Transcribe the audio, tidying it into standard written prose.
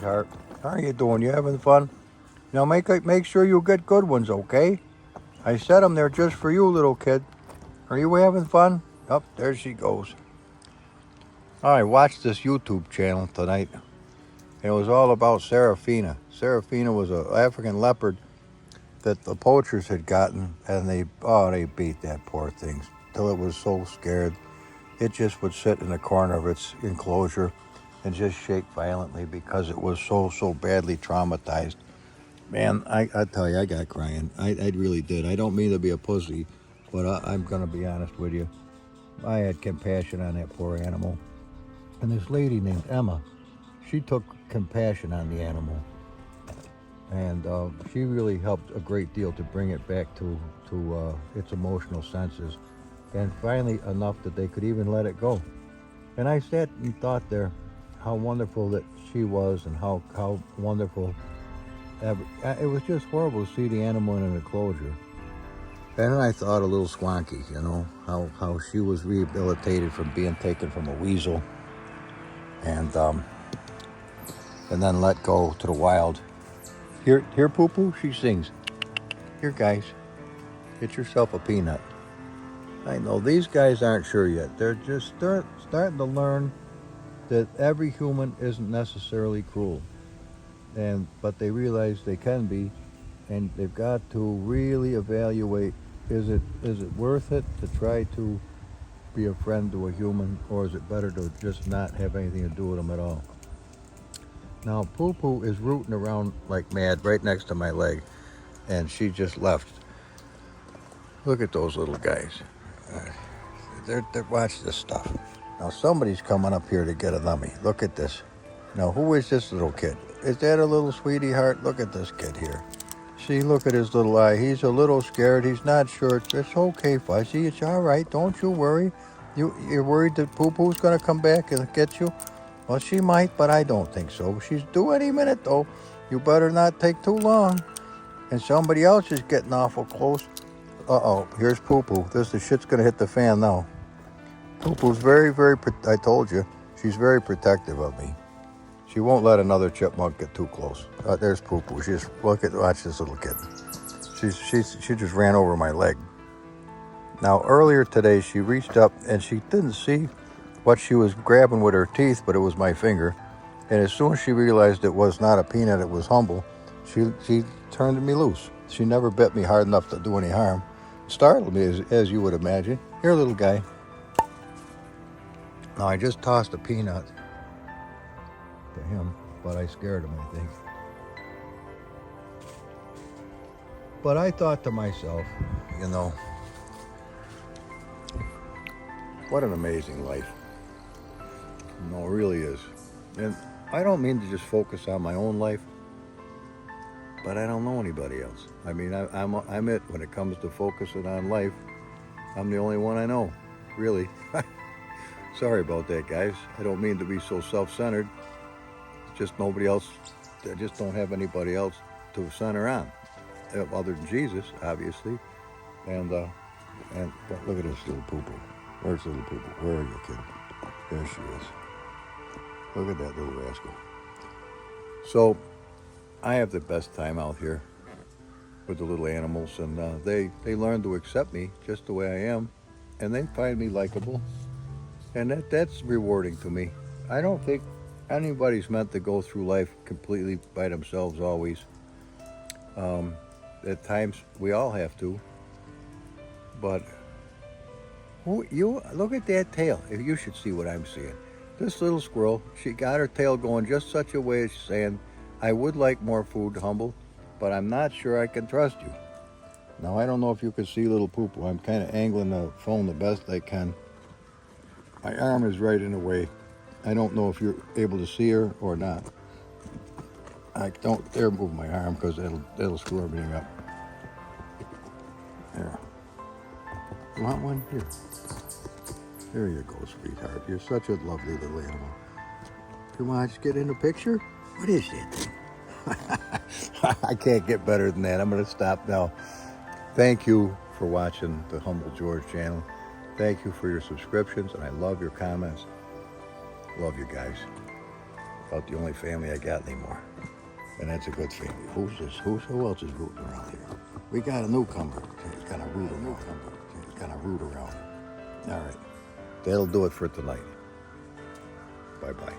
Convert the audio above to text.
sweetheart. How are you doing? You having fun? Now make sure you get good ones, okay? I set them there just for you, little kid. Are you having fun? Up there she goes. I watched this YouTube channel tonight. It was all about Seraphina. Seraphina was an African leopard that the poachers had gotten, and they beat that poor thing till it was so scared. It just would sit in the corner of its enclosure and just shake violently because it was so badly traumatized. Man, I tell you, I got crying. I really did. I don't mean to be a pussy, but I'm going to be honest with you. I had compassion on that poor animal. And this lady named Emma, she took compassion on the animal. And she really helped a great deal to bring it back to its emotional senses. And finally enough that they could even let it go. And I sat and thought there how wonderful that she was and how wonderful. It was just horrible to see the animal in an enclosure. And then I thought a little Squonky, you know, how she was rehabilitated from being taken from a weasel and then let go to the wild. Here, Poo Poo, she sings. Here, guys, get yourself a peanut. I know these guys aren't sure yet. They're just starting to learn that every human isn't necessarily cruel, but they realize they can be, and they've got to really evaluate: is it worth it to try to be a friend to a human, or is it better to just not have anything to do with them at all? Now, Poo Poo is rooting around like mad right next to my leg, and she just left. Look at those little guys. They're watch this stuff. Now somebody's coming up here to get a lummy. Look at this. Now who is this little kid? Is that a little sweetie heart? Look at this kid here. See, look at his little eye. He's a little scared. He's not sure. It's okay, Fuzzy. It's all right. Don't you worry. You're worried that Poo Poo's going to come back and get you? Well, she might, but I don't think so. She's due any minute, though. You better not take too long. And somebody else is getting awful close. Uh-oh, here's Poo Poo. The shit's going to hit the fan now. Poo Poo's I told you, she's very protective of me. She won't let another chipmunk get too close. There's Poo Poo. Watch this little kid. She just ran over my leg. Now, earlier today, she reached up and she didn't see what she was grabbing with her teeth, but it was my finger. And as soon as she realized it was not a peanut, it was Humble, she turned me loose. She never bit me hard enough to do any harm. Startled me, as you would imagine. Here, little guy. Now, I just tossed a peanut to him, but I scared him, I think. But I thought to myself, you know, what an amazing life. No, it really is. And I don't mean to just focus on my own life, but I don't know anybody else. I mean, I'm it when it comes to focusing on life. I'm the only one I know, really. Sorry about that, guys. I don't mean to be so self-centered. It's just nobody else. I just don't have anybody else to center on, other than Jesus, obviously. And look at this little Poo Poo. Where's little Poo Poo? Where are you, kid? There she is. Look at that little rascal. So, I have the best time out here with the little animals, and they learn to accept me just the way I am, and they find me likable, and that's rewarding to me. I don't think anybody's meant to go through life completely by themselves always. At times we all have to, but you look at that tail. You should see what I'm seeing. This little squirrel, she got her tail going just such a way as she's saying, I would like more food, Humble, but I'm not sure I can trust you. Now, I don't know if you can see little Poo Poo. I'm kind of angling the phone the best I can. My arm is right in the way. I don't know if you're able to see her or not. I don't dare move my arm because that'll screw everything up. There. You want one? Here. There you go, sweetheart. You're such a lovely little animal. Come on, just get in the picture. What is that thing? I can't get better than that. I'm going to stop now. Thank you for watching the Humble George channel. Thank you for your subscriptions, and I love your comments. Love you guys. About the only family I got anymore. And that's a good family. Who else is rooting around here? We got a newcomer. He's got a root around. All right. That'll do it for tonight. Bye-bye.